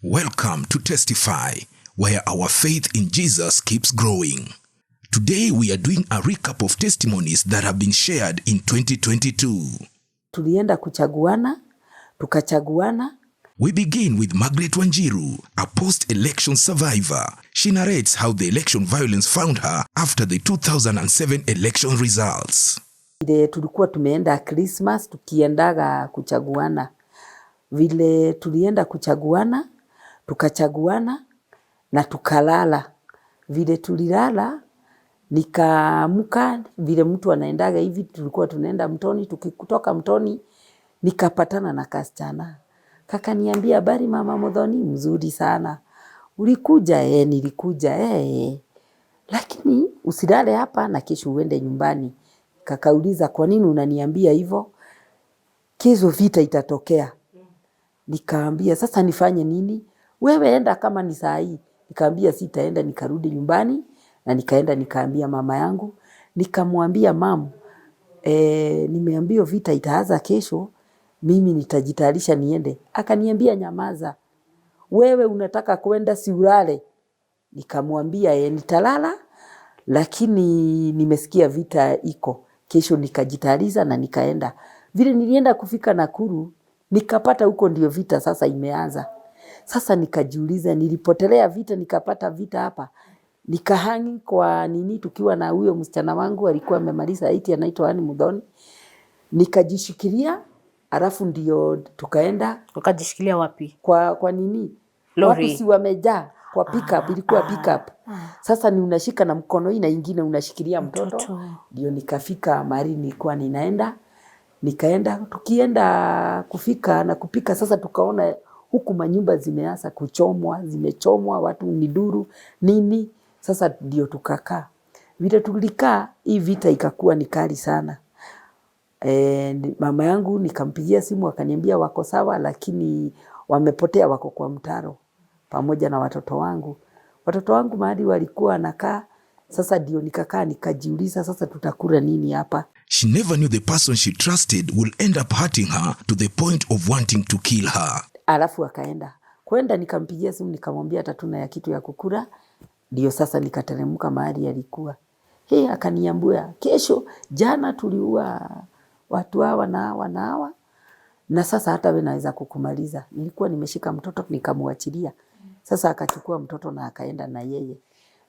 Welcome to Testify, where our faith in Jesus keeps growing. Today we are doing a recap of testimonies that have been shared in 2022. Tulienda kuchaguana, tukachaguana. We begin with Margaret Wanjiru, a post-election survivor. She narrates how the election violence found her after the 2007 election results. Vile tulikuwa tumeenda Christmas, tukiendaga kuchaguana. Vile tulienda kuchaguana, tukachaguana na tukalala. Vile tulilala, nikaamuka, vile mtu anaendaga hivi, tulikuwa tunaenda mtoni, tukikutoka mtoni, nikapatana na kasichana. Kakaniambia, habari mama Muthoni, mzuri sana. Ulikuja? Nilikuja. Lakini usilale hapa na kesho uende nyumbani. Kakauliza, kwa nini unaniambia hivyo? Kesho vita itatokea. Nikaambia, sasa nifanye nini? Wewe enda kama ni saa hii. Nikaambia sitaenda, nikarudi nyumbani na nikaenda nikaambia mama yangu. Nikamwambia mamu, nimeambiwa vita itaanza kesho, mimi nitajitayarisha niende. Akaniambia nyamaza. Wewe unataka kwenda si ulale. Nikamwambia nitalala, lakini nimesikia vita iko. Kesho nikajitayarisha na nikaenda. Vile nilienda kufika Nakuru, nikapata huko ndio vita sasa imeanza. Sasa nikajiuliza, nilipotelea vita, nikapata vita hapa. Nikahangi kwa nini, tukiwa na huyo msichana wangu alikuwa amemaliza 8 anaitwa Muthoni. Nikajishikilia, alafu ndio tukaenda. Ukajishikilia wapi? Kwa nini? Lori. Watu si wamejaa kwa pickup, ilikuwa pickup. Sasa ni unashika na mkono hii na ingine unashikilia mtoto. Ndio nikafika mahali nilikuwa ninaenda. Nikaenda, tukienda kufika na kupika, sasa tukaona huku manyumba zimeanza kuchomwa, zimechomwa, watu ni duru, nini. Sasa ndio tukakaa. Vile tulikaa, hii vita ikakuwa ni kali sana. Mama yangu nikampigia simu akaniambia wako sawa, lakini wamepotea, wako kwa mtaro pamoja na watoto wangu. Watoto wangu mahali walikuwa wanakaa. Sasa ndio nikakaa nikajiuliza, sasa tutakula nini hapa? She never knew the person she trusted will end up hurting her to the point of wanting to kill her. Alafu akaenda. Kwenda nikampigia simu nikamwambia hata tuna ya kitu ya kukula. Ndio sasa nikateremka mahali alikuwa. Akaniambia, kesho jana tuliua watu hawa na hawa na hawa. Na sasa hata wewe naweza kukumaliza. Nilikuwa nimeshika mtoto nikamwachilia. Sasa akachukua mtoto na akaenda na yeye.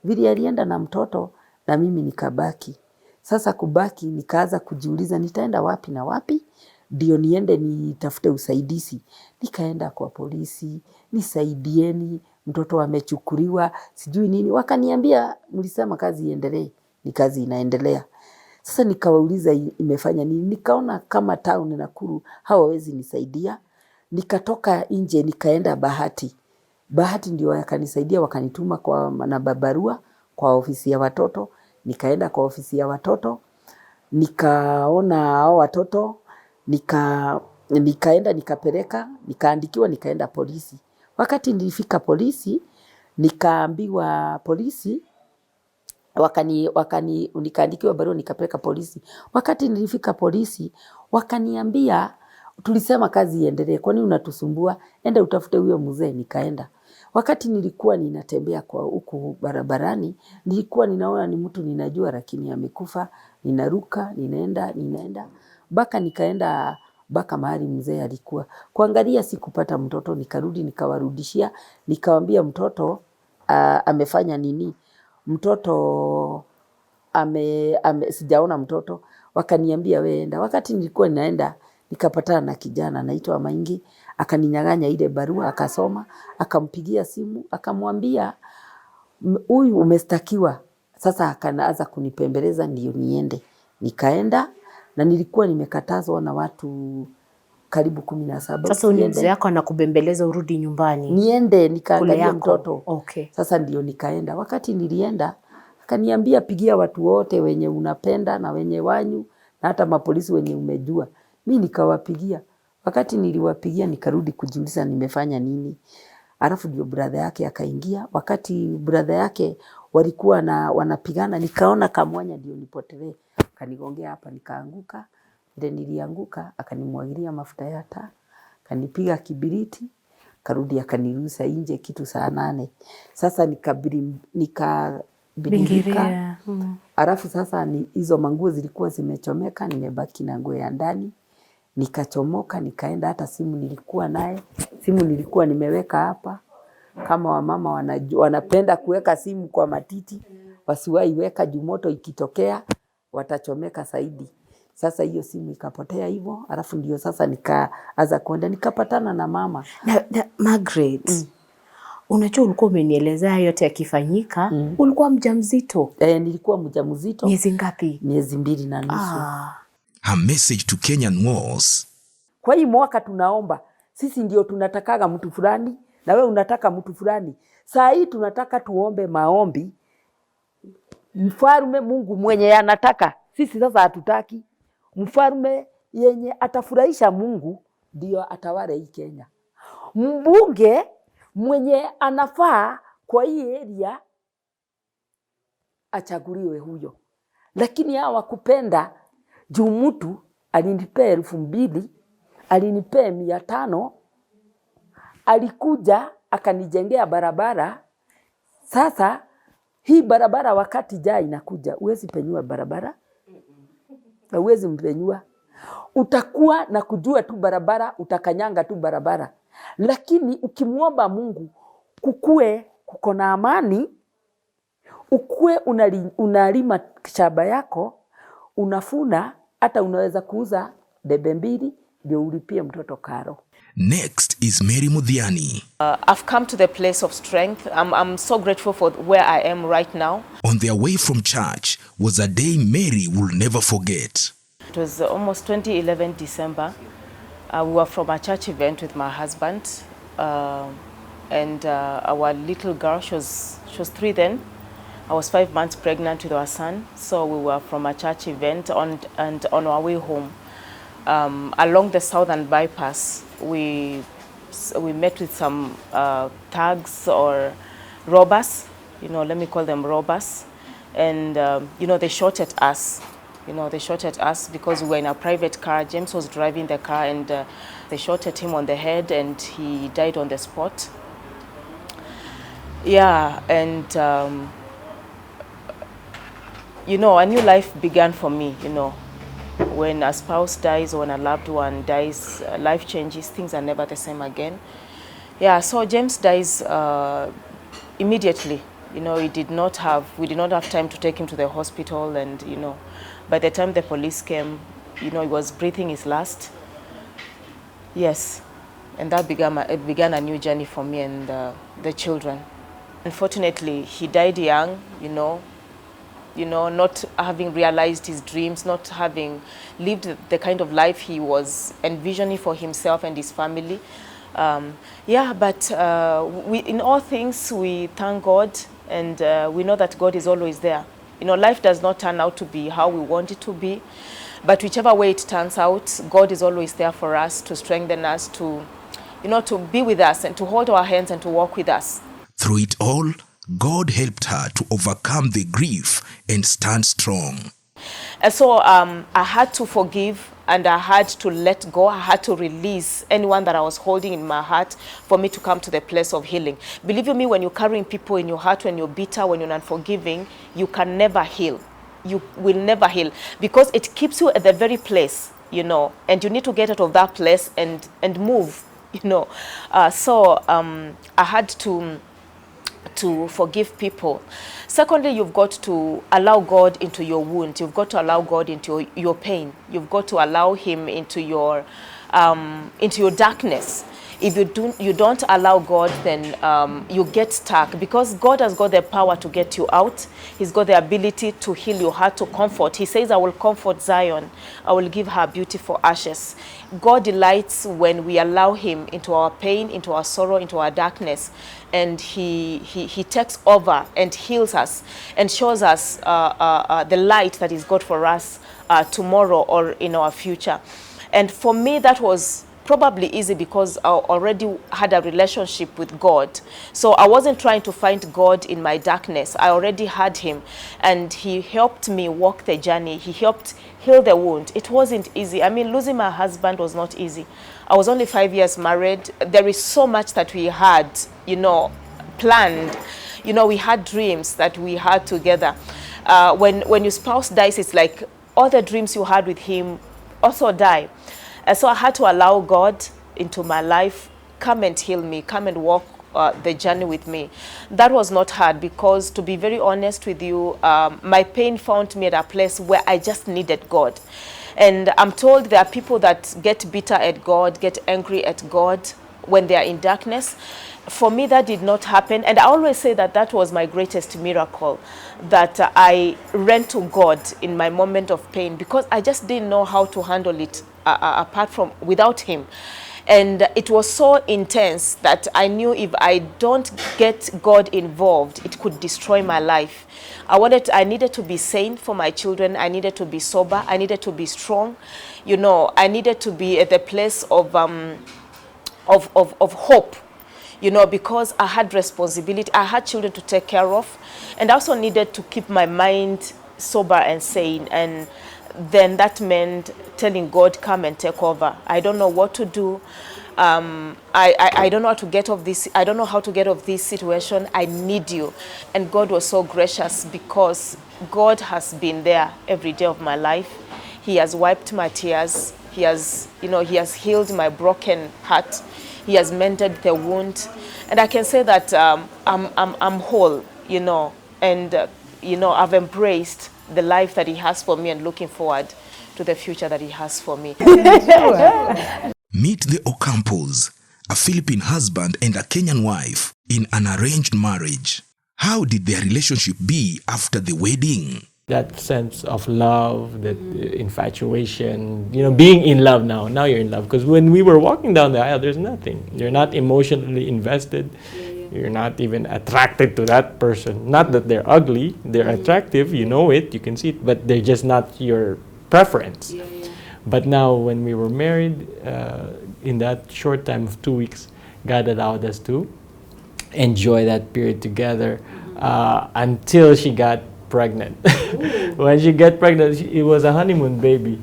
Vile alienda na mtoto na mimi nikabaki. Sasa kubaki nikaanza kujiuliza nitaenda wapi na wapi? Ndio niende nitafute usaidizi. Nikaenda kwa polisi, nisaidieni, mtoto amechukuliwa, sijui nini. Wakaniambia mlisema kazi iendelee. Ni kazi inaendelea. Sasa nikawauliza imefanya nini? Nikaona kama town Nakuru hawawezi nisaidia. Nikatoka nje nikaenda Bahati. Bahati ndio wakanisaidia, wakanituma kwa na barua kwa ofisi ya watoto. Nikaenda kwa ofisi ya watoto. Nikaona hao watoto. Nikaenda nikapeleka. Nikaandikiwa nikaenda polisi. Wakati nilifika polisi, nikaambiwa polisi. Nikaandikiwa barua nikapeleka polisi. Wakati nilifika polisi, wakaniambia tulisema kazi iendelee, kwani unatusumbua? Enda utafute huyo mzee. Nikaenda. Wakati nilikuwa ninatembea kwa huku barabarani, nilikuwa ninaona ni mtu ninajua lakini amekufa. Ninaruka, ninaenda. Baka nikaenda baka mahali mzee alikuwa. Kuangalia sikupata mtoto, nikarudi nikawarudishia, nikamwambia mtoto amefanya nini? Mtoto sijaona mtoto. Wakaniambia wewe enda. Wakati nilikuwa ninaenda, nikapatana na kijana anaitwa Maingi, akaninyang'anya ile barua, akasoma, akampigia simu, akamwambia huyu umestakiwa. Sasa akaanza kunipembeleza ndio niende. Nikaenda na nilikuwa nimekatazwa na watu karibu 17. Sasa mzee yako anakubembeleza urudi nyumbani. Niende nikaangalia mtoto. Okay. Sasa ndio nikaenda. Wakati nilienda, akaniambia pigia watu wote wenye unapenda na wenye wanyu na hata mapolisi wenye umejua. Mimi nikawapigia. Wakati niliwapigia nikarudi kujiuliza nimefanya nini. Alafu ndio brother yake akaingia. Wakati brother yake walikuwa wanapigana, nikaona kamwanya ndio nipotelee. Akanigongea hapa nikaanguka. Ndio nilianguka, akanimwagilia mafuta ya taa. Akanipiga kibiriti. karudi akaniruhusa nje kitu saa 8. Sasa nikabirika. Bingiria. Alafu sasa hizo manguo zilikuwa zimechomeka, nimebaki na nguo ya ndani. Nikachomoka, nikaenda, hata simu nilikuwa naye. Simu nilikuwa nimeweka hapa. Kama wamama wanapenda kuweka simu kwa matiti, wasiwahi weka juu moto ikitokea watachomeka zaidi. Sasa hiyo simu ikapotea hivyo, alafu ndio sasa nikaanza kuenda, nikapatana na mama. Na Margaret, unajua ulikuwa umenielezea yote yakifanyika, ulikuwa mjamzito. Nilikuwa mjamzito. Miezi ngapi? Miezi 2.5. Her message to Kenyan was, kwa hii mwaka tunaomba, sisi ndio tunatakaga mtu fulani, na wewe unataka mtu fulani. Saa hii tunataka tuombe maombi. Mfalme Mungu mwenye anataka, sisi sasa hatutaki. Mfalme yenye atafurahisha Mungu ndio atawale hii Kenya. Mbunge mwenye anafaa kwa hii area achaguliwe huyo. Lakini hawa kupenda juu mtu alinipea 2,000, alinipea 500, alikuja akanijengea barabara. Sasa hii barabara wakati jaa inakuja, huwezi penyua barabara. Na huwezi mpenyua. Utakuwa na kujua tu barabara, utakanyanga tu barabara. Lakini ukimuomba Mungu kuko na amani, ukue unalima shamba yako, unafuna, hata unaweza kuuza debe 2 ndio ulipie mtoto karo. Next is Mary Mudhiani. I've come to the place of strength. I'm so grateful for where I am right now. On their way from church was a day Mary will never forget. It was almost 2011 December. We were from a church event with my husband, and our little girl, she was 3 then. I was 5 months pregnant with our son, so we were from a church event and on our way home. Along the southern bypass, we met with some thugs or robbers, let me call them robbers, and they shot at us. They shot at us because we were in a private car. James was driving the car, and they shot at him on the head, and he died on the spot. Yeah, and a new life began for me. When a spouse dies or when a loved one dies, life changes. Things are never the same again. Yeah, so James dies immediately. We did not have time to take him to the hospital, and by the time the police came, he was breathing his last. Yes, and that began a new journey for me and the children. Unfortunately, he died young, not having realized his dreams, not having lived the kind of life he was envisioning for himself and his family. But in all things, we thank God, and we know that God is always there. Life does not turn out to be how we want it to be, but whichever way it turns out, God is always there for us, to strengthen us, to be with us, and to hold our hands and to walk with us. Through it all, God helped her to overcome the grief and stand strong. And so I had to forgive, and I had to let go. I had to release anyone that I was holding in my heart for me to come to the place of healing. Believe you me, when you're carrying people in your heart, when you're bitter, when you're unforgiving, you can never heal. You will never heal, because it keeps you at the very place, and you need to get out of that place and move, So I had to forgive people. Secondly, you've got to allow God into your wound. You've got to allow God into your pain. You've got to allow him into your darkness. If you don't allow God, then you get stuck, because God has got the power to get you out. He's got the ability to heal your heart, to comfort. He says, I will comfort Zion. I will give her beauty for ashes. God delights when we allow him into our pain, into our sorrow, into our darkness. And he takes over and heals us and shows us the light that he's got for us tomorrow or in our future. And for me, that was probably easy because I already had a relationship with God. So I wasn't trying to find God in my darkness. I already had him, and he helped me walk the journey. He helped heal the wound. It wasn't easy. I mean, losing my husband was not easy. I was only 5 years married. There is so much that we had, you know, planned. You know, we had dreams that we had together. When your spouse dies, it's like all the dreams you had with him also die. So I had to allow God into my life, come and heal me, come and walk the journey with me. That was not hard because, to be very honest with you, my pain found me at a place where I just needed God. And I'm told there are people that get bitter at God, get angry at God when they are in darkness. For me, that did not happen. And I always say that that was my greatest miracle, that I ran to God in my moment of pain because I just didn't know how to handle it apart from without him. And it was so intense that I knew if I don't get God involved, it could destroy my life. I needed to be sane for my children. I needed to be sober. I needed to be strong. You know, I needed to be at the place of hope, you know, because I had responsibility. I had children to take care of, and I also needed to keep my mind sober and sane. And then that meant telling God, come and take over. I don't know what to do. I don't know how to get off this. I don't know how to get off this situation. I need you. And God was so gracious because God has been there every day of my life. He has wiped my tears. He has, you know, he has healed my broken heart. He has mended the wound. And I can say that I'm whole, you know, and, you know, I've embraced the life that he has for me and looking forward to the future that he has for me. Meet the Ocampos, a Philippine husband and a Kenyan wife in an arranged marriage. How did their relationship be after the wedding? That sense of love, that infatuation, you know, being in love now. Now you're in love. Because when we were walking down the aisle, there's nothing. You're not emotionally invested. You're not even attracted to that person. Not that they're ugly. They're attractive. You know it. You can see it. But they're just not your preference. But now when we were married, in that short time of 2 weeks, God allowed us to enjoy that period together until she got pregnant. When she got pregnant, it was a honeymoon baby.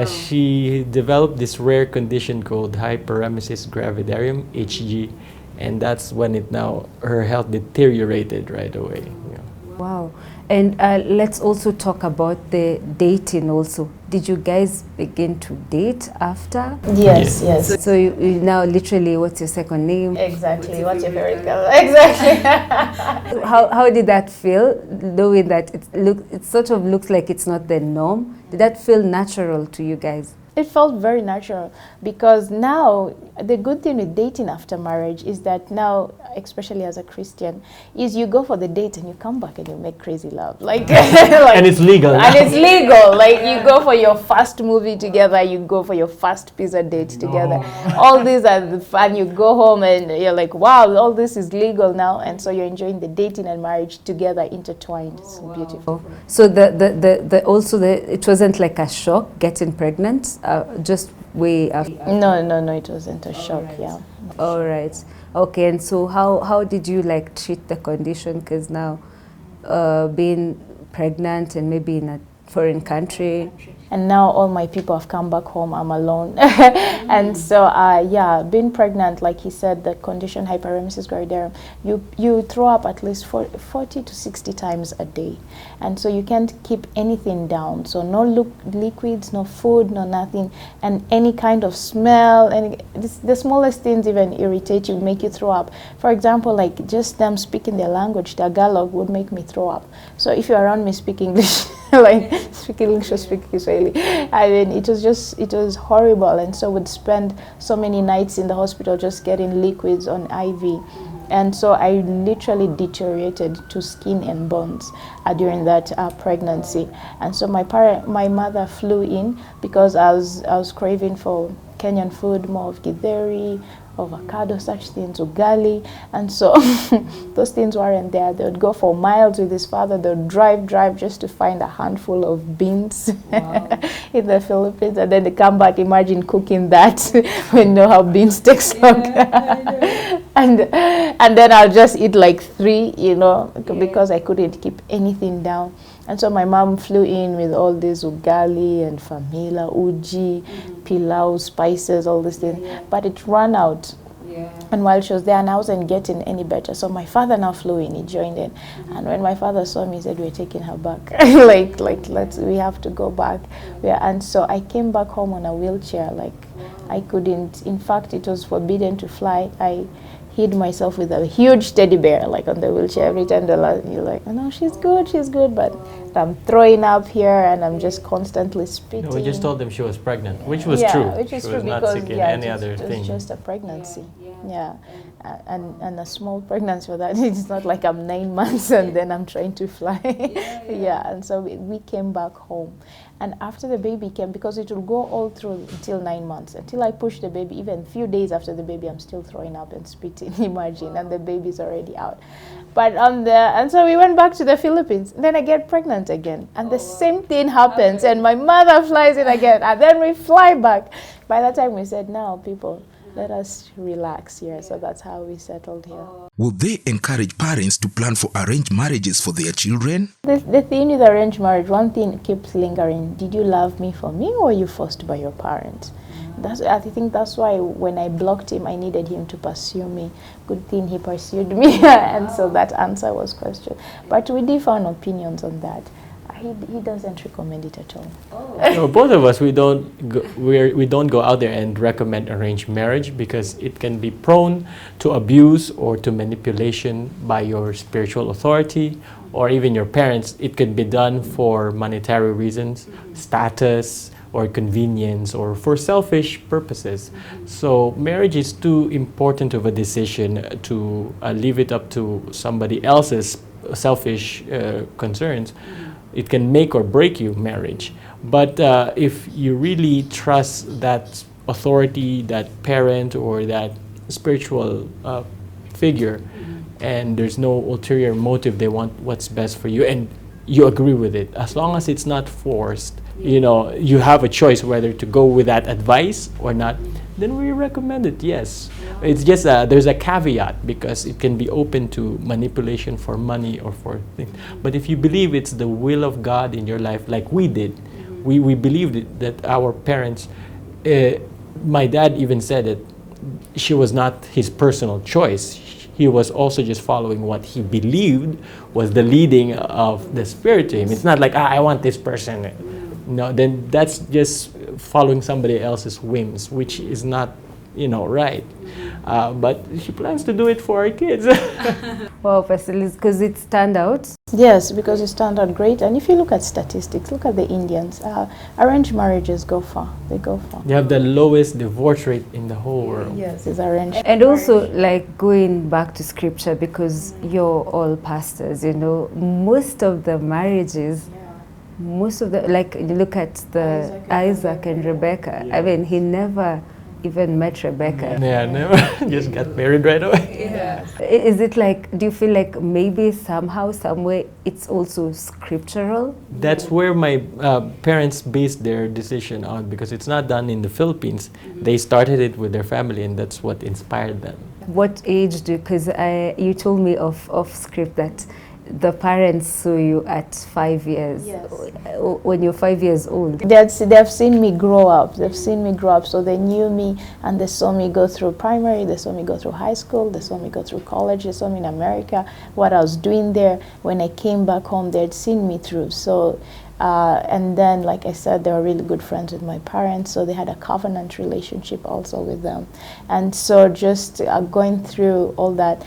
She developed this rare condition called hyperemesis gravidarum, HG, and that's when her health deteriorated right away. Yeah. Wow. And let's also talk about the dating also. Did you guys begin to date after? Yes, yes. So you now literally, what's your second name? Exactly. What's your favorite color? Exactly. How did that feel, knowing that it sort of looks like it's not the norm? Did that feel natural to you guys? It felt very natural because now the good thing with dating after marriage is that now, especially as a Christian, is you go for the date and you come back and you make crazy love. Like, and it's legal. And it's legal. Like you go for your first movie together, you go for your first pizza date together. All these are the fun. You go home and you're like, wow, all this is legal now. And so you're enjoying the dating and marriage together intertwined. It's beautiful. So it wasn't like a shock getting pregnant. Just way after. No, it wasn't a shock. Yeah. All right. Okay. And so how did you like treat the condition? Because now, being pregnant and maybe in a foreign country. And now all my people have come back home. I'm alone. And so, being pregnant, like he said, the condition hyperemesis gravidarum, you throw up at least 40 to 60 times a day. And so you can't keep anything down. So no liquids, no food, no nothing. And any kind of smell, the smallest things even irritate you, make you throw up. For example, like just them speaking their language, Tagalog, would make me throw up. So if you're around me, speak English. Like speak English or speak Kiswahili. I mean, it was horrible, and so would spend so many nights in the hospital just getting liquids on IV, and so I literally deteriorated to skin and bones during that pregnancy. And so my mother flew in because I was craving for Kenyan food, more of githeri, avocado, such things, ugali. And so those things weren't there. They would go for miles with his father. They would drive just to find a handful of beans in the Philippines. And then they come back, imagine cooking that when you know how beans takes long. And then I'll just eat like 3, because I couldn't keep anything down. And so my mom flew in with all this ugali and famila, uji, pilau, spices, all these things. But it ran out. And while she was there, and I wasn't getting any better. So my father now flew in, he joined in. And when my father saw me, he said, we're taking her back. we have to go back. And so I came back home on a wheelchair. I couldn't, in fact, it was forbidden to fly. I hid myself with a huge teddy bear, on the wheelchair. Every time you're like, no, she's good, but I'm throwing up here and I'm just constantly spitting. No, we just told them she was pregnant, which was true. Which is she true was not because sick in any other thing. It was just a pregnancy. And a small pregnancy for that. It's not like I'm 9 months and then I'm trying to fly. And so we came back home. And after the baby came, because it will go all through until 9 months, until I push the baby, even a few days after the baby, I'm still throwing up and spitting, imagine, and the baby's already out. And so we went back to the Philippines. Then I get pregnant again, and the same thing happens, and my mother flies in again, and then we fly back. By that time, we said, now, people, let us relax here. So that's how we settled here. Would they encourage parents to plan for arranged marriages for their children? The thing with arranged marriage, one thing keeps lingering. Did you love me for me, or were you forced by your parents? I think that's why when I blocked him, I needed him to pursue me. Good thing he pursued me. And so that answer was questioned. But we differ on opinions on that. He doesn't recommend it at all. No, both of us, we don't go out there and recommend arranged marriage because it can be prone to abuse or to manipulation by your spiritual authority or even your parents. It could be done for monetary reasons, status, or convenience, or for selfish purposes. So marriage is too important of a decision to leave it up to somebody else's selfish concerns. It can make or break you, marriage. But if you really trust that authority, that parent, or that spiritual figure, and there's no ulterior motive, they want what's best for you, and you agree with it, as long as it's not forced, you have a choice whether to go with that advice or not, then we recommend it, yes. It's just there's a caveat because it can be open to manipulation for money or for things. But if you believe it's the will of God in your life, like we did, we believed that our parents, my dad even said that she was not his personal choice. He was also just following what he believed was the leading of the Spirit to him. It's not like, I want this person. No, then that's just following somebody else's whims, which is not, right. But she plans to do it for our kids. Wow, Vasilis, because it stand out. Yes, because it turned out great. And if you look at statistics, look at the Indians. Arranged marriages go far. They go far. They have the lowest divorce rate in the whole world. Yes, it's arranged. And also, going back to scripture, because you're all pastors, most of the marriages, you look at the Isaac and Rebecca. I mean, he never even met Rebecca. Yeah, never. Just got married right away. Yeah. Is it do you feel like maybe somehow, some way, it's also scriptural? That's where my parents based their decision on, because it's not done in the Philippines. They started it with their family, and that's what inspired them. What age because you told me off script that the parents saw you at 5 years. Yes. When you're 5 years old. They've seen me grow up. So they knew me, and they saw me go through primary, they saw me go through high school, they saw me go through college, they saw me in America, what I was doing there. When I came back home, they'd seen me through. So and then, like I said, they were really good friends with my parents, so they had a covenant relationship also with them. And so just going through all that,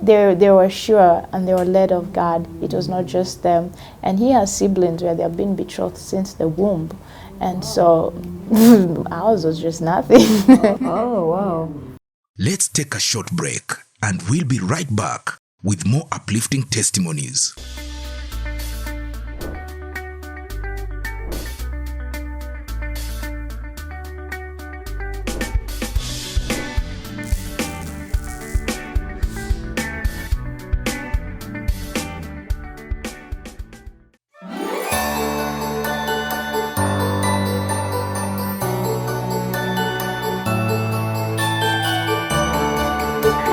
they were sure and they were led of God. It was not just them. And he has siblings where they have been betrothed since the womb. And so ours was just nothing. Oh, wow. Let's take a short break and we'll be right back with more uplifting testimonies.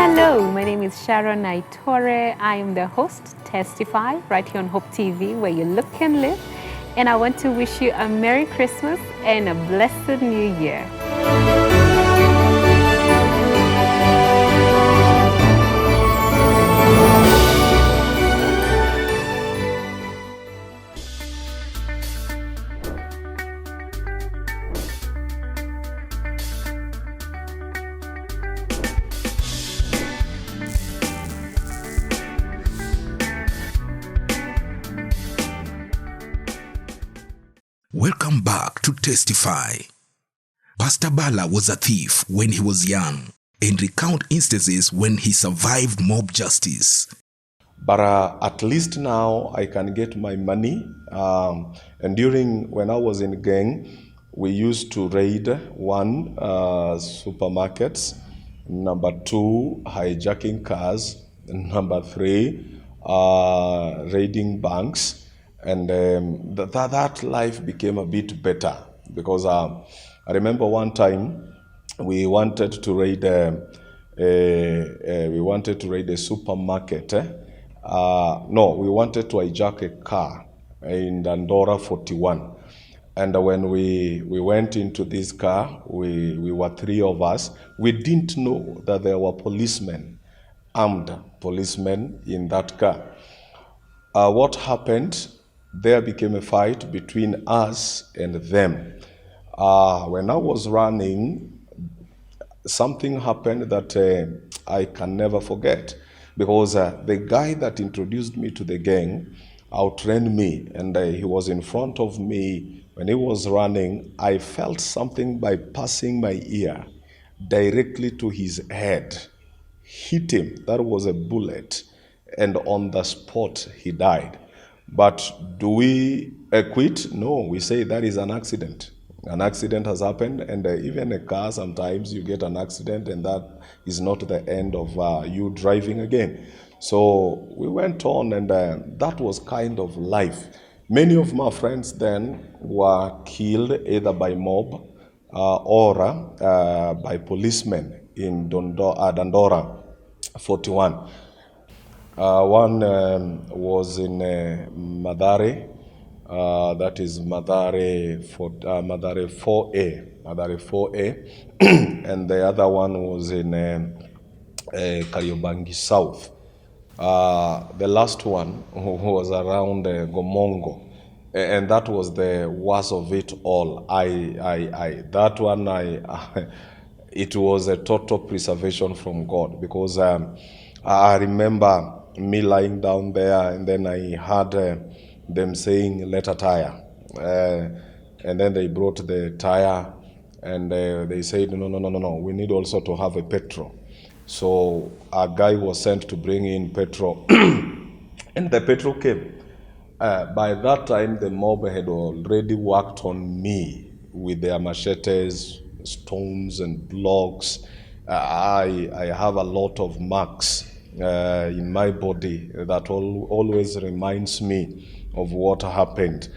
Hello, my name is Sharon Naitore. I am the host, Testify, right here on Hope TV, where you look and live. And I want to wish you a Merry Christmas and a blessed New Year. Welcome back to Testify. Pastor Bala was a thief when he was young and recount instances when he survived mob justice. But at least now I can get my money. And when I was in gang, we used to raid one, supermarkets, number two, hijacking cars, number three, raiding banks. And that life became a bit better because I remember one time we wanted to raid a supermarket. No, we wanted to hijack a car in Dandora 41. And when we went into this car, we were three of us. We didn't know that there were policemen, armed policemen in that car. What happened? There became a fight between us and them. When I was running, something happened that I can never forget, because the guy that introduced me to the gang outran me, and he was in front of me. When he was running, I felt something by passing my ear directly to his head, hit him. That was a bullet, and on the spot he died. But do we quit? No, we say that is an accident. An accident has happened, and even a car, sometimes you get an accident, and that is not the end of you driving again. So we went on, and that was kind of life. Many of my friends then were killed either by mob or by policemen in Dandora 41. One was in Madare, that is Madare 4A, and the other one was in Kariobangi South. The last one was around Gomongo, and that was the worst of it all. It was a total preservation from God, because I remember me lying down there, and then I heard them saying, "Let a tire," and then they brought the tire, and they said, no, we need also to have a petrol. So a guy was sent to bring in petrol, and the petrol came. By that time, the mob had already worked on me with their machetes, stones, and blocks. I have a lot of marks in my body that always reminds me of what happened.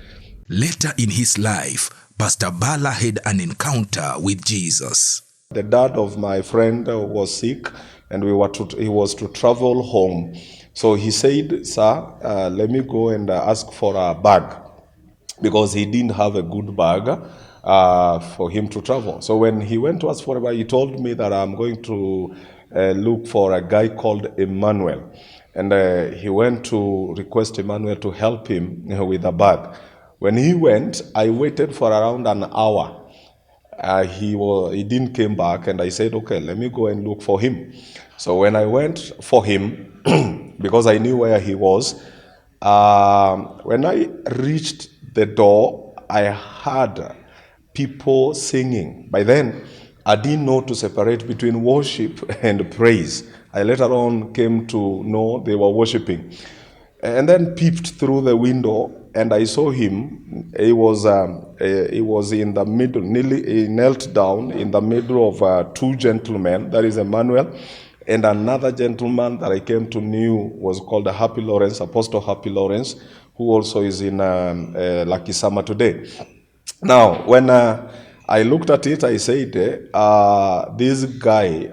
Later in his life, Pastor Bala had an encounter with Jesus. The dad of my friend was sick, and he was to travel home. So he said, "Sir, let me go and ask for a bag," because he didn't have a good bag for him to travel. So when he went to ask for a bag, he told me that I'm going to look for a guy called Emmanuel. And he went to request Emmanuel to help him with a bag. When he went, I waited for around an hour. He didn't come back, and I said, okay, let me go and look for him. So when I went for him, because I knew where he was, when I reached the door, I heard people singing. By then, I didn't know to separate between worship and praise. I later on came to know they were worshiping. And then peeped through the window, and I saw him. He was in the middle, he knelt down in the middle of two gentlemen, that is Emmanuel, and another gentleman that I came to knew was called Happy Lawrence, Apostle Happy Lawrence, who also is in Lakisama today. Now, when I looked at it, I said, this guy,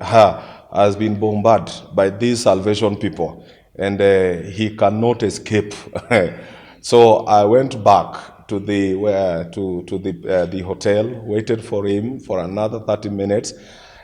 has been bombarded by these salvation people, and he cannot escape. So I went back to the hotel, waited for him for another 30 minutes,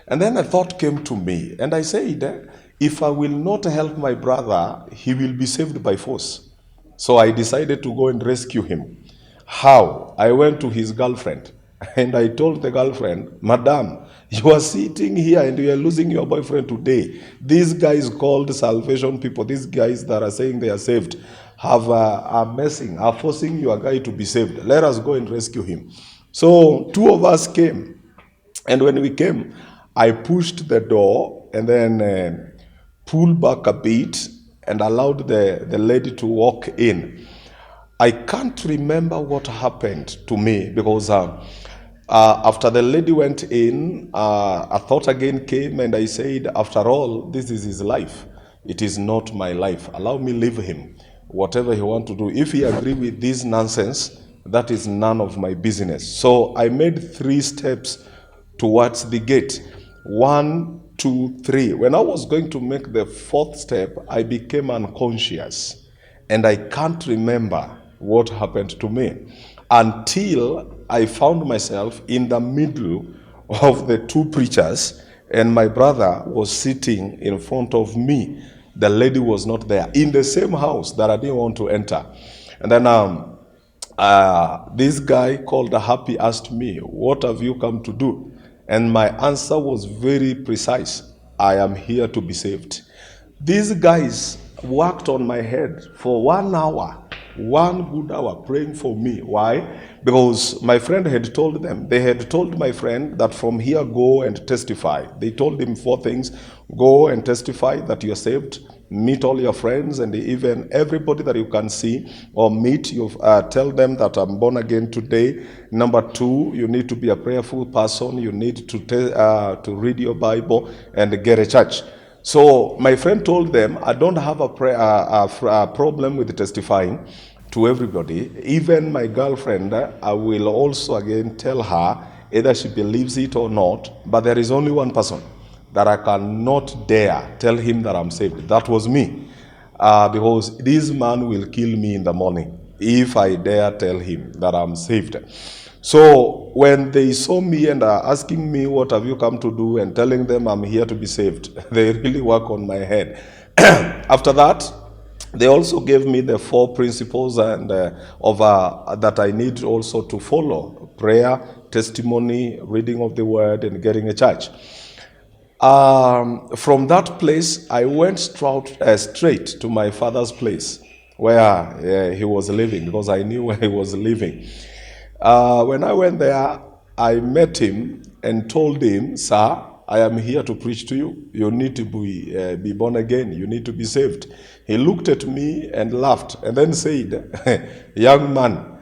and then a thought came to me, and I said, if I will not help my brother, he will be saved by force. So I decided to go and rescue him. How? I went to his girlfriend and I told the girlfriend, Madam, you are sitting here and you are losing your boyfriend today. These guys called salvation people, these guys that are saying they are saved, are forcing your guy to be saved. Let us go and rescue him. So two of us came, and when we came, I pushed the door and then pulled back a bit and allowed the lady to walk in. I can't remember what happened to me because after the lady went in, a thought again came and I said, after all, this is his life. It is not my life. Allow me leave him. Whatever he wants to do. If he agree with this nonsense, that is none of my business. So I made 3 steps towards the gate. 1, 2, 3. When I was going to make the 4th step, I became unconscious. And I can't remember what happened to me until I found myself in the middle of the 2 preachers, and my brother was sitting in front of me. The lady was not there, in the same house that I didn't want to enter. And then this guy called Happy asked me, what have you come to do? And my answer was very precise. I am here to be saved. These guys worked on my head for 1 hour, 1 good hour, praying for me. Why? Because my friend had told them, they had told my friend that from here go and testify. They told him 4 things. Go and testify that you are saved. Meet all your friends and even everybody that you can see or meet. You tell them that I'm born again today. Number 2, you need to be a prayerful person. You need to read your Bible and get a church. So my friend told them, I don't have a problem with testifying to everybody. Even my girlfriend, I will also again tell her either she believes it or not, but there is only one person that I cannot dare tell him that I'm saved. That was me. Because this man will kill me in the morning if I dare tell him that I'm saved. So when they saw me and are asking me, what have you come to do, and telling them I'm here to be saved, they really work on my head. After that, they also gave me the 4 principles and that I need also to follow: prayer, testimony, reading of the word, and getting a church. From that place, I went straight to my father's place where he was living, because I knew where he was living. When I went there, I met him and told him, sir, I am here to preach to you. You need to be born again. You need to be saved. He looked at me and laughed and then said, young man,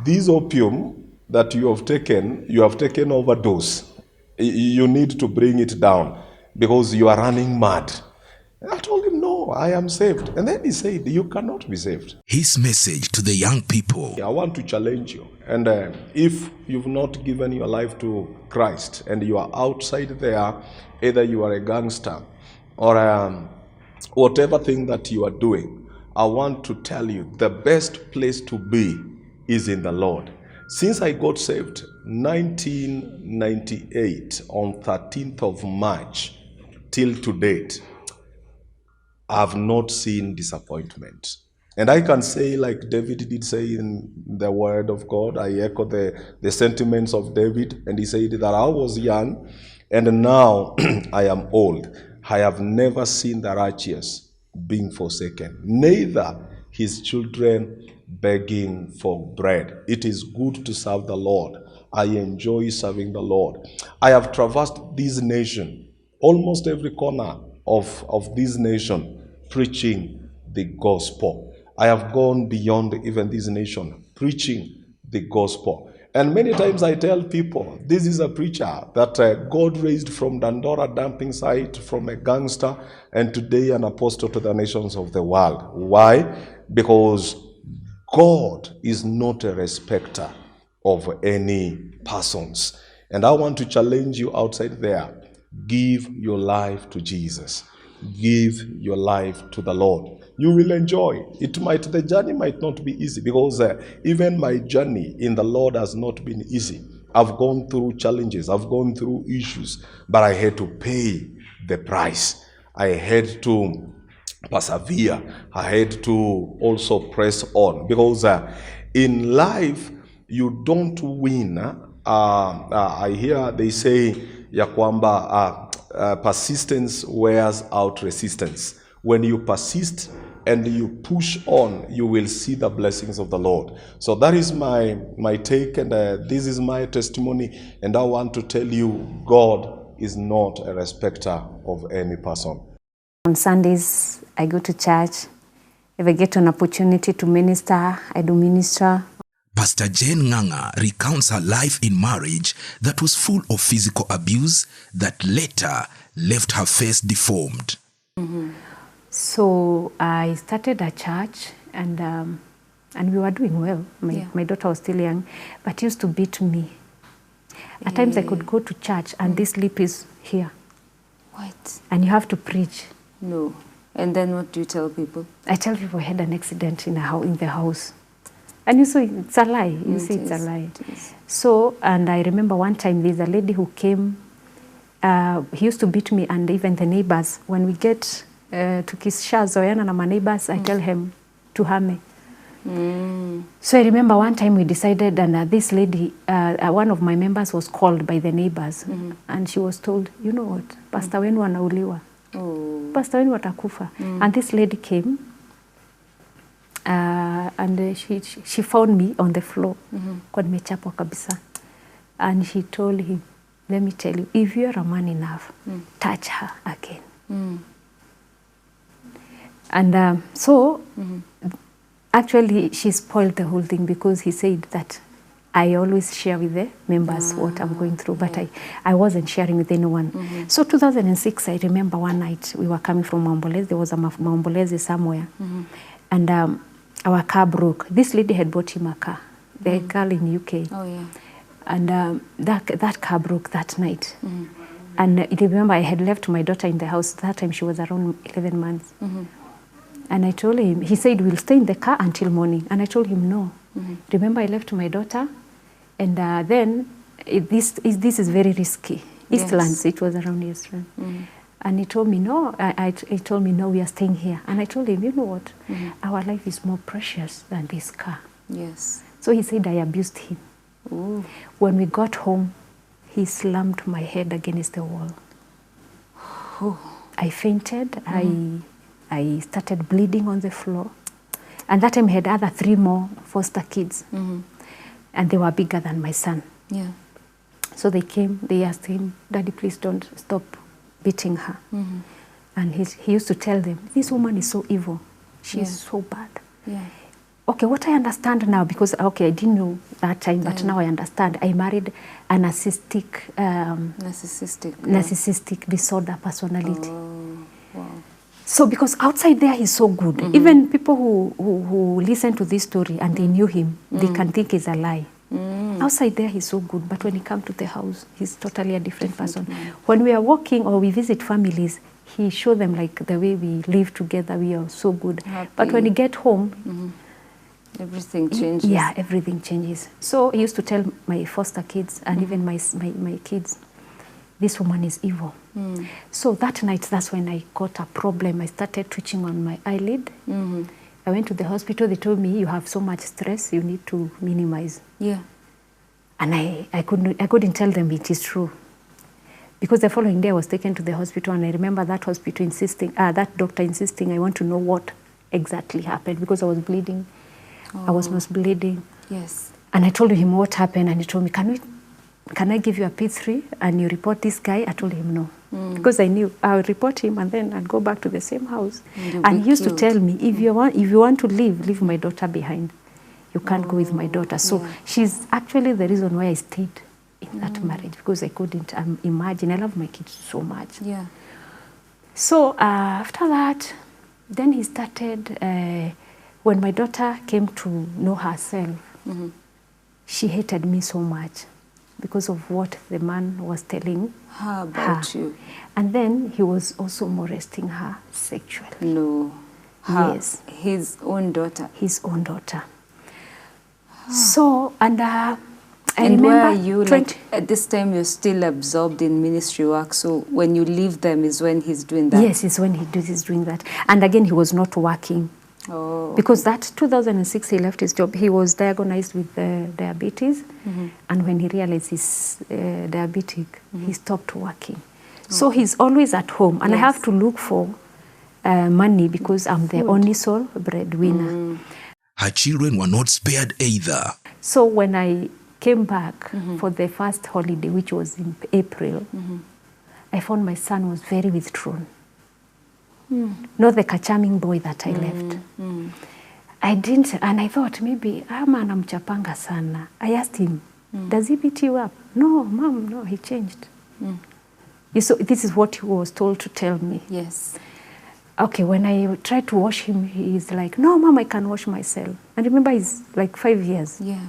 this opium that you have taken overdose. You need to bring it down because you are running mad. I told him, no, I am saved. And then he said, you cannot be saved. His message to the young people. I want to challenge you. And if you've not given your life to Christ and you are outside there, either you are a gangster or whatever thing that you are doing, I want to tell you the best place to be is in the Lord. Since I got saved, 1998, on 13th of March, till to date, I have not seen disappointment. And I can say, like David did say in the word of God, I echo the sentiments of David, and he said that I was young, and now I am old. I have never seen the righteous being forsaken, neither his children begging for bread. It is good to serve the Lord. I enjoy serving the Lord. I have traversed this nation, almost every corner of this nation, preaching the gospel. I have gone beyond even this nation, preaching the gospel. And many times I tell people, this is a preacher that God raised from Dandora dumping site, from a gangster, and today an apostle to the nations of the world. Why? Because God is not a respecter of any persons. And I want to challenge you outside there. Give your life to Jesus. Give your life to the Lord. You will enjoy. The journey might not be easy, because even my journey in the Lord has not been easy. I've gone through challenges. I've gone through issues, but I had to pay the price. I had to persevere. I had to also press on, because in life you don't win. I hear they say ya kwamba persistence wears out resistance. When you persist and you push on, you will see the blessings of the Lord. So that is my take, and this is my testimony, and I want to tell you, God is not a respecter of any person. On Sundays, I go to church. If I get an opportunity to minister, I do minister. Pastor Jane Nganga recounts her life in marriage that was full of physical abuse that later left her face deformed. So I started a church, and we were doing well. My daughter was still young, but he used to beat me. At times I could go to church and this lip is here. What? And you have to preach. No. And then what do you tell people? I tell people I had an accident in the house. And you see, it's a lie. You see, it's a lie. So, and I remember one time there's a lady who came. He used to beat me, and even the neighbors. When we get tukishazoeana na neighbors, I tell him to hame. So I remember one time we decided, and this lady, one of my members was called by the neighbors, and she was told, you know what, Pastor wenu anauliwa. Pastor wenu watakufa. And this lady came, and she found me on the floor, kwa nimechapwa kabisa. And she told him, let me tell you, if you're a man enough, touch her again. And actually, she spoiled the whole thing, because he said that I always share with the members what I'm going through, but I wasn't sharing with anyone. So 2006, I remember one night we were coming from Maombolezi. There was a Maombolezi somewhere, and our car broke. This lady had bought him a car, the girl in UK. Oh, yeah. And that car broke that night. And I remember I had left my daughter in the house. That time she was around 11 months. And I told him, he said, we'll stay in the car until morning. And I told him, no. Remember, I left my daughter. And then this is very risky. Eastlands, it was around Eastland. And he told me, no. He told me, no, we are staying here. And I told him, you know what? Our life is more precious than this car. Yes. So he said I abused him. Ooh. When we got home, he slammed my head against the wall. I fainted. I started bleeding on the floor. And that time I had other 3 more foster kids. And they were bigger than my son. Yeah. So they came, they asked him, Daddy, please don't stop beating her. And he used to tell them, this woman is so evil. She's so bad. Yeah. Okay, what I understand now, because, okay, I didn't know that time, but now I understand. I married a narcissistic disorder personality. Oh, wow. So because outside there he's so good. Even people who listen to this story and they knew him, they can think it's a lie. Outside there he's so good, but when he comes to the house, he's totally a different person. When we are walking or we visit families, he show them like the way we live together, we are so good. Happy. But when he get home, everything changes. Yeah, everything changes. So he used to tell my foster kids and even my kids, this woman is evil. So that night, that's when I got a problem. I started twitching on my eyelid. I went to the hospital. They told me, you have so much stress, you need to minimize. Yeah. And I couldn't tell them it is true. Because the following day I was taken to the hospital, and I remember that hospital insisting, that doctor insisting, I want to know what exactly happened, because I was bleeding. I was most bleeding. Yes. And I told him what happened, and he told me, can I give you a P3 and you report this guy? I told him no. Because I knew I would report him and then I'd go back to the same house. And he used to tell me, if you want to leave my daughter behind. You can't go with my daughter. So she's actually the reason why I stayed in that marriage, because I couldn't imagine. I love my kids so much. Yeah. So after that, then he started, when my daughter came to know herself, she hated me so much. because of what the man was telling How about her. you? And then he was also molesting her sexually. No. Her, Yes. his own daughter. His own daughter. So, and I And remember where are you? 20 Like at this time, you're still absorbed in ministry work. So when you leave them, is when he's doing that. Yes, it's when he's doing that. And again, he was not working. Oh. Because that 2006, he left his job. He was diagnosed with diabetes. And when he realized he's diabetic, he stopped working. So he's always at home. And I have to look for money because I'm the only sole breadwinner. Her children were not spared either. So when I came back for the first holiday, which was in April, I found my son was very withdrawn. Not the charming boy that I left. I didn't, and I thought maybe, anamchapanga sana. I asked him, does he beat you up? No, mom, no, he changed. So this is what he was told to tell me. Yes. Okay, when I tried to wash him, he's like, no, mom, I can wash myself. And remember, he's like 5 years. Yeah.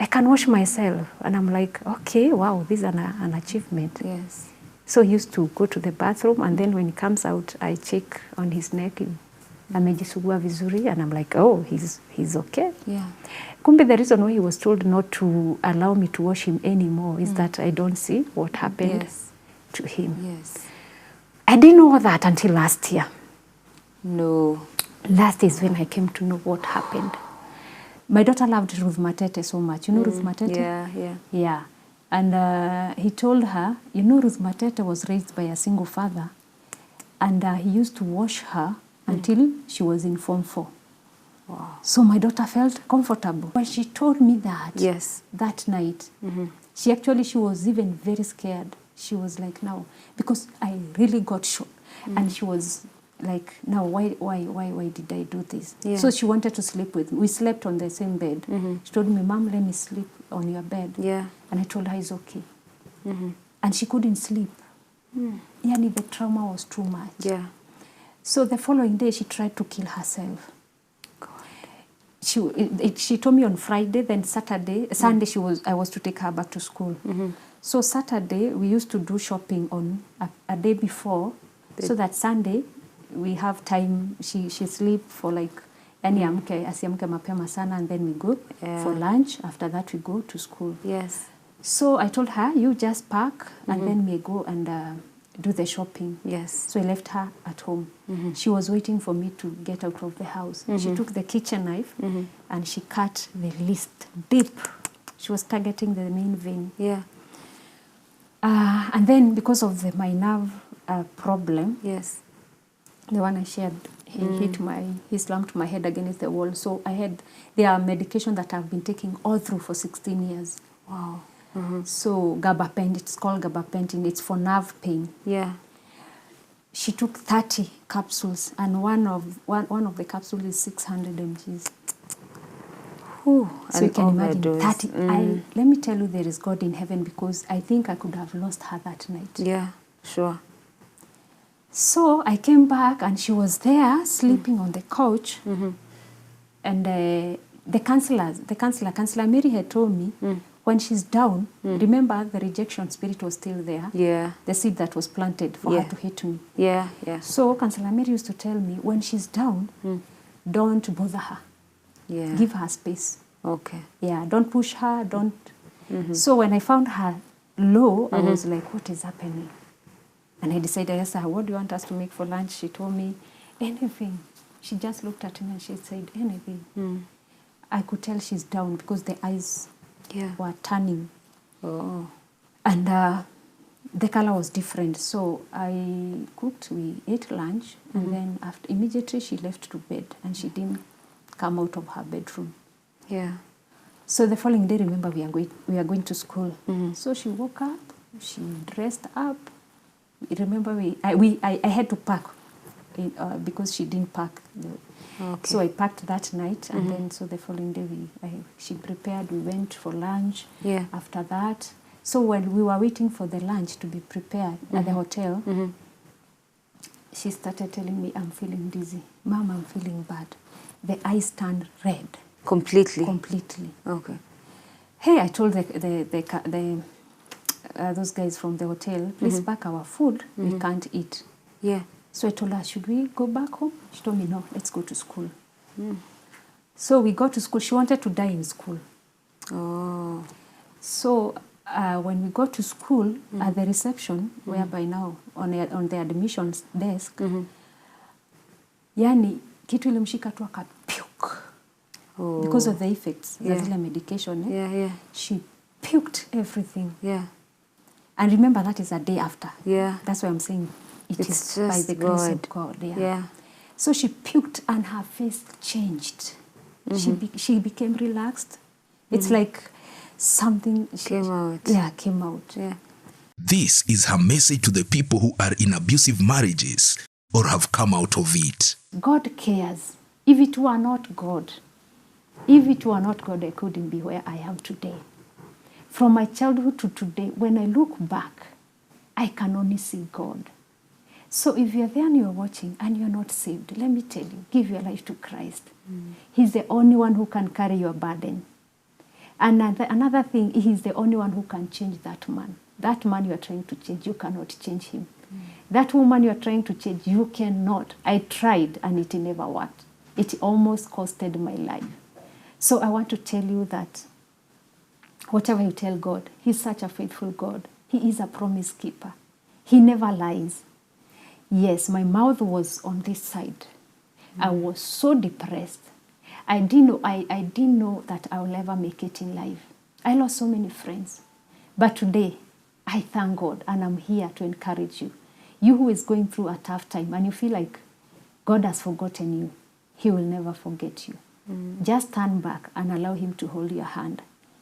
I can wash myself. And I'm like, okay, wow, this is an achievement. Yes. So he used to go to the bathroom, and then when he comes out, I check on his neck, amejisugua vizuri, and I'm like, oh, he's okay. Yeah. Kumbe the reason why he was told not to allow me to wash him anymore is that I don't see what happened to him. Yes. I didn't know that until last year. No. Last is when I came to know what happened. My daughter loved Ruth Matete so much. You know Ruth Matete? Yeah, yeah. Yeah. And he told her, you know, Ruth Matete was raised by a single father, and he used to wash her until she was in Form 4. Wow. So my daughter felt comfortable. When she told me that, that night, she was even very scared. She was like, now, because I really got shocked. And she was like, now, why did I do this? Yeah. So she wanted to sleep with me. We slept on the same bed. She told me, Mom, let me sleep on your bed. Yeah. And I told her it's okay. And she couldn't sleep. Yani the trauma was too much. Yeah. So the following day, she tried to kill herself. She told me on Friday, then Sunday I was to take her back to school. So Saturday, we used to do shopping on a day before, so that Sunday, we have time, she sleep for like, asiamke mapema sana, and then we go for lunch. After that, we go to school. Yes. So I told her, you just pack, and then we go and do the shopping. Yes. So I left her at home. She was waiting for me to get out of the house. She took the kitchen knife and she cut the list deep. She was targeting the main vein. Yeah. And then because of my nerve problem, Yes. the one I shared, he slammed my head against the wall. So there are medication that I've been taking all through for 16 years. Wow. So gabapentin, it's called gabapentin. It's for nerve pain. Yeah. She took 30 capsules, and one of the capsules is 600 mgs. So you can imagine 30. Let me tell you, there is God in heaven, because I think I could have lost her that night. Yeah, sure. So I came back, and she was there sleeping on the couch. And the counselor Mary had told me, when she's down, remember the rejection spirit was still there. Yeah. The seed that was planted for her to hate me. Yeah, yeah. So Counselor Mary used to tell me, when she's down, don't bother her. Yeah. Give her space. Okay. Yeah, don't push her, don't. So when I found her low, I was like, what is happening? And I decided, I asked her, what do you want us to make for lunch? She told me, anything. She just looked at me and she said, anything. I could tell she's down because the eyes were turning. Oh. And the color was different. So I cooked, we ate lunch, and then immediately she left to bed, and she didn't come out of her bedroom. Yeah. So the following day, remember, we are going to school. So she woke up, she dressed up. Remember, I had to pack because she didn't pack. So I packed that night, and then so the following day she prepared. We went for lunch. Yeah. After that, so when we were waiting for the lunch to be prepared at the hotel, she started telling me, I'm feeling dizzy. Mom, I'm feeling bad. The eyes turned red. Completely? Completely. Okay. hey, I told those guys from the hotel, please pack our food. We can't eat. Yeah. So I told her, should we go back home? She told me, no, let's go to school. So we got to school. She wanted to die in school. Oh. So when we got to school, at the reception, whereby now on the admissions desk, yani kitu ilimshika tu akapuke. Oh. Because of the effects, Yeah. the zile medication. Yeah. She puked everything. Yeah. And remember, that is a day after. Yeah. That's why I'm saying It's is by just the grace God. of God. Yeah. Yeah. So she puked and her face changed. She became relaxed. It's like something Came out. Yeah, came out. Yeah. This is her message to the people who are in abusive marriages or have come out of it. God cares. If it were not God, I couldn't be where I am today. From my childhood to today, when I look back, I can only see God. So if you're there and you're watching and you're not saved, let me tell you, give your life to Christ. He's the only one who can carry your burden. And another thing, he's the only one who can change that man. That man you are trying to change, you cannot change him. That woman you are trying to change, you cannot. I tried and it never worked. It almost costed my life. So I want to tell you that whatever you tell God, he's such a faithful God. He is a promise keeper. He never lies. Yes, my mouth was on this side. I was so depressed. I didn't know that I will ever make it in life. I lost so many friends. But today, I thank God and I'm here to encourage you. You who is going through a tough time and you feel like God has forgotten you, he will never forget you. Just turn back and allow him to hold your hand.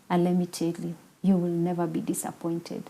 And let me tell you, you will never be disappointed.